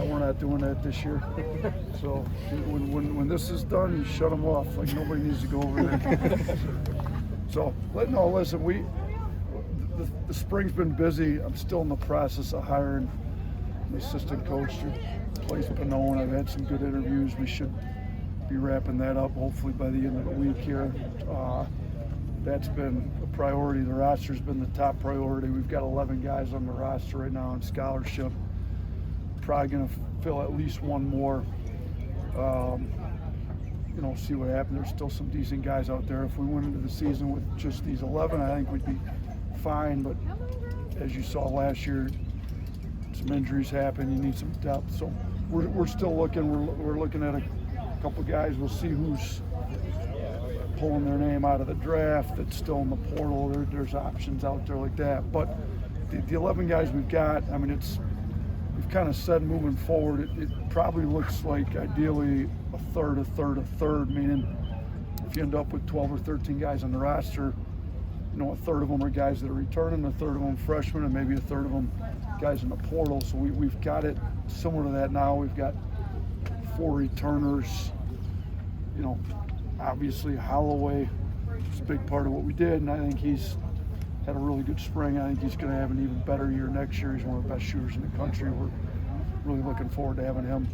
not doing that this year. So when this is done, you shut them off. Like nobody needs to go over there. So listen, the spring's been busy. I'm still in the process of hiring an assistant coach to replace Pinone. I've had some good interviews. We should be wrapping that up hopefully by the end of the week here. That's been a priority. The roster's been the top priority. We've got 11 guys on the roster right now on scholarship. Probably going to fill at least one more. See what happens. There's still some decent guys out there. If we went into the season with just these 11, I think we'd be fine. But as you saw last year, some injuries happen. You need some depth. So we're still looking. We're looking at a couple guys. We'll see who's pulling their name out of the draft that's still in the portal. There's options out there like that. But the 11 guys we've got, I mean, we've kind of said moving forward, it probably looks like ideally a third, meaning if you end up with 12 or 13 guys on the roster, a third of them are guys that are returning, a third of them freshmen, and maybe a third of them guys in the portal. So we've got it similar to that now. We've got 4 returners. Obviously Holloway is a big part of what we did, and I think he's had a really good spring. I think he's going to have an even better year next year. He's one of the best shooters in the country. We're really looking forward to having him,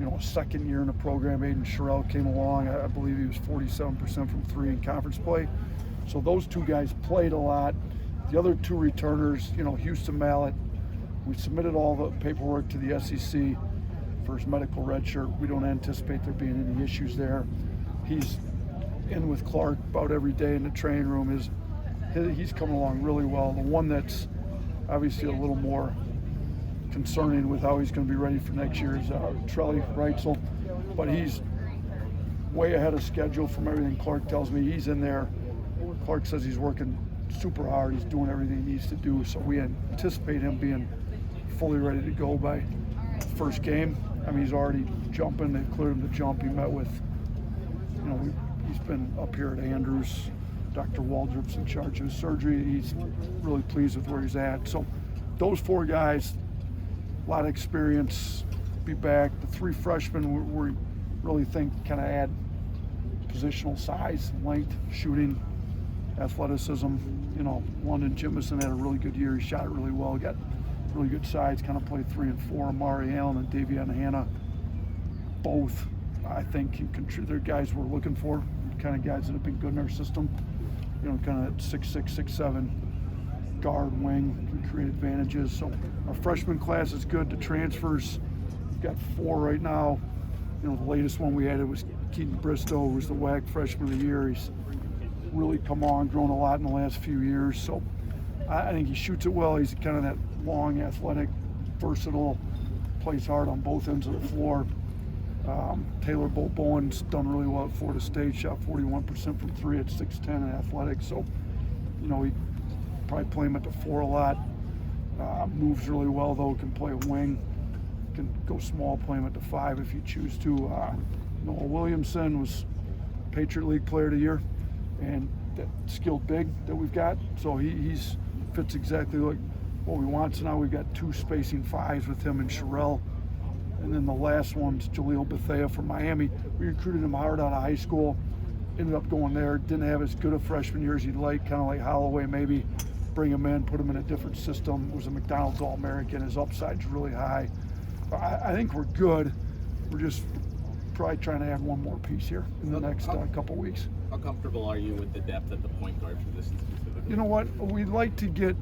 a second year in the program. Aiden Sherrill came along. I believe he was 47% from 3 in conference play. So those 2 guys played a lot. The other 2 returners, Houston Mallett, we submitted all the paperwork to the SEC for his medical red shirt. We don't anticipate there being any issues there. He's in with Clark about every day in the training room. He's coming along really well. The one that's obviously a little more concerning with how he's going to be ready for next year is Trelly Reitzel, but he's way ahead of schedule from everything Clark tells me. He's in there. Clark says he's working super hard. He's doing everything he needs to do, so we anticipate him being fully ready to go by the first game. I mean, he's already jumping. They've cleared him to jump. He met with, he's been up here at Andrews. Dr. Waldrop's in charge of his surgery. He's really pleased with where he's at. So those 4 guys, a lot of experience, be back. The 3 freshmen, we really think kind of add positional size, length, shooting, athleticism. London Jimison had a really good year. He shot it really well. Got really good size, kind of played 3 and 4. Amari Allen and Davion Hanna, both, I think, can contribute. They're guys we're looking for, kind of guys that have been good in our system. Kind of 6'6", 6'7", guard, wing, can create advantages. So our freshman class is good. The transfers, we've got 4 right now. The latest one we added was Keaton Bristow, who was the WAC freshman of the year. He's really come on, grown a lot in the last few years. So I think he shoots it well. He's kind of that long, athletic, versatile, plays hard on both ends of the floor. Taylor Bowen's done really well at Florida State, shot 41% from 3 at 6'10" in athletics. So, he probably play him at the 4 a lot. Moves really well though, can play a wing, can go small, play him at the 5 if you choose to. Noah Williamson was Patriot League Player of the Year, and that skilled big that we've got. So he's fits exactly like what we want. So now we've got 2 spacing 5s with him and Sherrill. And then the last one's Jaleel Bethea from Miami. We recruited him hard out of high school, ended up going there, didn't have as good a freshman year as he'd like, kind of like Holloway maybe. Bring him in, put him in a different system. Was a McDonald's All-American. His upside's really high. I think we're good. We're just probably trying to add one more piece here in the next couple weeks. How comfortable are you with the depth at the point guard position specifically? You know what? We'd like to get,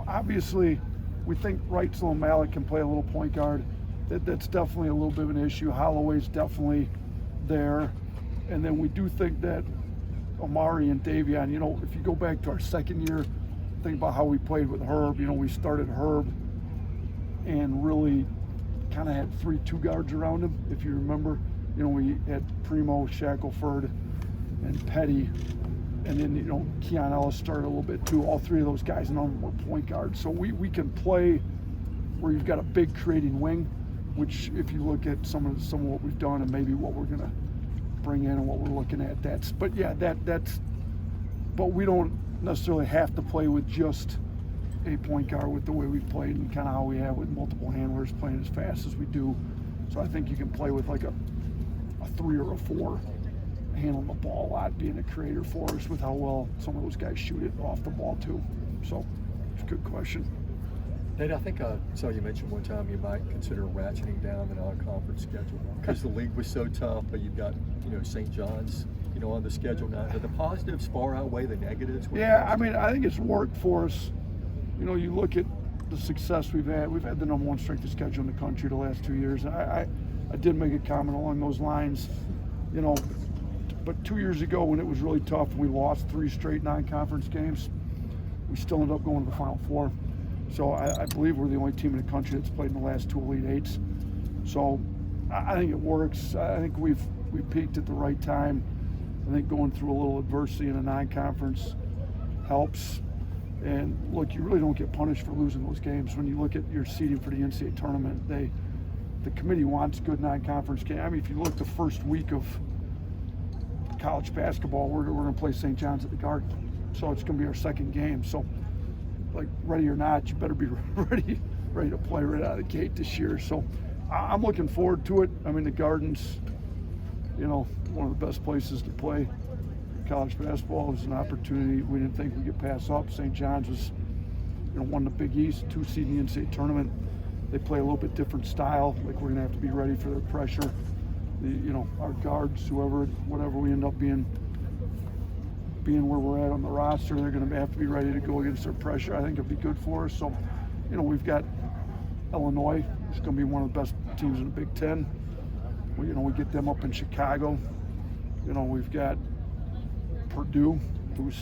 obviously we think Reitzel and Mallett can play a little point guard. That's definitely a little bit of an issue. Holloway's definitely there. And then we do think that Amari and Davion, if you go back to our second year, think about how we played with Herb. We started Herb and really kind of had 3 2 guards around him. If you remember, we had Primo, Shackelford, and Petty. And then, Keon Ellis started a little bit too. All 3 of those guys and all were point guards. So we can play where you've got a big creating wing, which if you look at some of what we've done and maybe what we're going to bring in and what we're looking at, but we don't necessarily have to play with just a point guard with the way we've played and kind of how we have with multiple handlers playing as fast as we do. So I think you can play with like a 3 or a 4, handling the ball a lot, being a creator for us with how well some of those guys shoot it off the ball too. So it's a good question. Nate, I think I saw you mention one time you might consider ratcheting down the non-conference schedule because the league was so tough, but you've got, St. John's, on the schedule now. Do the positives far outweigh the negatives? Yeah, I mean, I think it's worked for us. You look at the success we've had. We've had the #1 strength of schedule in the country the last 2 years. I did make a comment along those lines, but 2 years ago when it was really tough, we lost 3 straight non-conference games. We still ended up going to the Final Four. So I believe we're the only team in the country that's played in the last 2 Elite Eights. So I think it works. I think we peaked at the right time. I think going through a little adversity in a non-conference helps. And look, you really don't get punished for losing those games. When you look at your seeding for the NCAA tournament, the committee wants good non-conference games. I mean, if you look the first week of college basketball, we're going to play St. John's at the Garden. So it's going to be our second game. So, like, ready or not, you better be ready to play right out of the gate this year. So I'm looking forward to it. I mean, the Garden's, one of the best places to play college basketball. It was an opportunity we didn't think we could pass up. St. John's was, won the Big East, 2 seed in the NCAA tournament. They play a little bit different style. Like, we're going to have to be ready for their pressure. Our guards, whatever we end up being where we're at on the roster, they're going to have to be ready to go against their pressure. I think it'll be good for us. So, we've got Illinois, who's going to be one of the best teams in the Big Ten. We get them up in Chicago. We've got Purdue, who's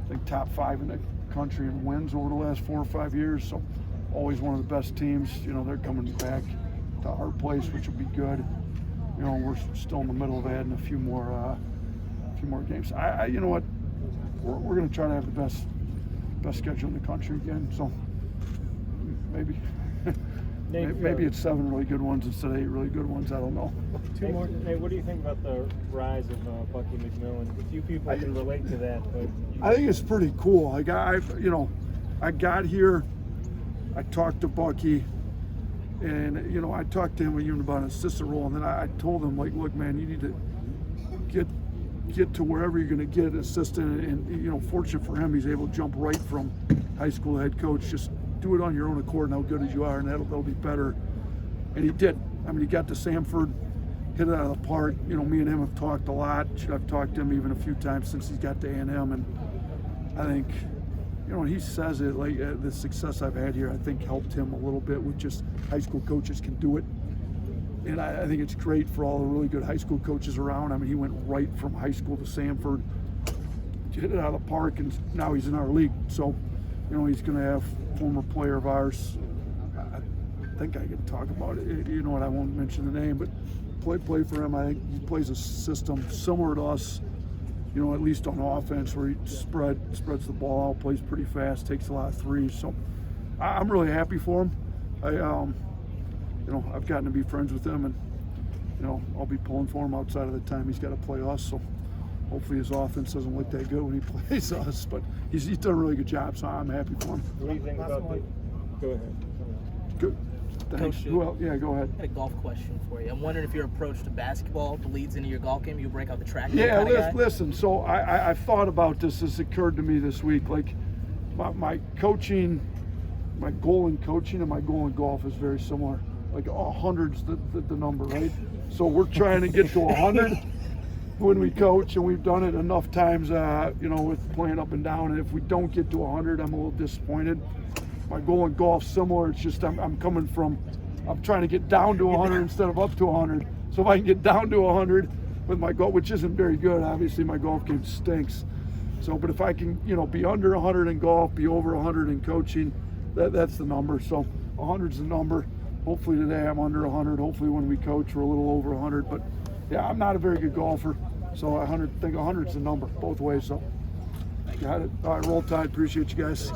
I think top 5 in the country in wins over the last 4 or 5 years. So always one of the best teams. They're coming back to our place, which will be good. We're still in the middle of adding a few more games. You know what? We're going to try to have the best schedule in the country again. So maybe. Maybe it's 7 really good ones instead of 8 really good ones. I don't know. 2 more. Hey, what do you think about the rise of Bucky McMillan? A few people can relate to that, but I think it's pretty cool. Like I got here, I talked to Bucky, and I talked to him even about an assistant role, and then I told him, like, look, man, you need to get to wherever you're going to get an assistant, and fortunate for him, he's able to jump right from high school head coach. Just do it on your own accord and how good as you are, and that'll be better. And he did. I mean, he got to Samford, hit it out of the park. Me and him have talked a lot. I've talked to him even a few times since he's got to A&M, and I think, when he says it, like, the success I've had here, I think helped him a little bit with just high school coaches can do it. And I think it's great for all the really good high school coaches around. I mean, he went right from high school to Samford, hit it out of the park, and now he's in our league. So, he's going to have former player of ours. I think I can talk about it. I won't mention the name, but play for him. I think he plays a system similar to us, at least on offense, where he spreads the ball out, plays pretty fast, takes a lot of threes. So I'm really happy for him. I've gotten to be friends with him, and I'll be pulling for him outside of the time he's got to play us. So hopefully his offense doesn't look that good when he plays us, but he's done a really good job, so I'm happy for him. what do you think about the? Go ahead. Good. Thanks. Coach, Well, yeah, go ahead. I had a golf question for you. I'm wondering if your approach to basketball bleeds into your golf game. You break out the track. Yeah, kind of guy? listen. So I've thought about this. This occurred to me this week. Like my coaching, my goal in coaching and my goal in golf is very similar. Like 100's the number, right? So we're trying to get to 100 when we coach, and we've done it enough times, with playing up and down. And if we don't get to 100, I'm a little disappointed. My goal in golf similar. It's just I'm trying to get down to 100 instead of up to 100. So if I can get down to 100 with my golf, which isn't very good, obviously my golf game stinks. So, but if I can, be under 100 in golf, be over 100 in coaching, that's the number. So 100's the number. Hopefully today I'm under 100. Hopefully when we coach we're a little over 100. But yeah, I'm not a very good golfer. So 100's the number both ways. So got it. All right, roll tide. Appreciate you guys.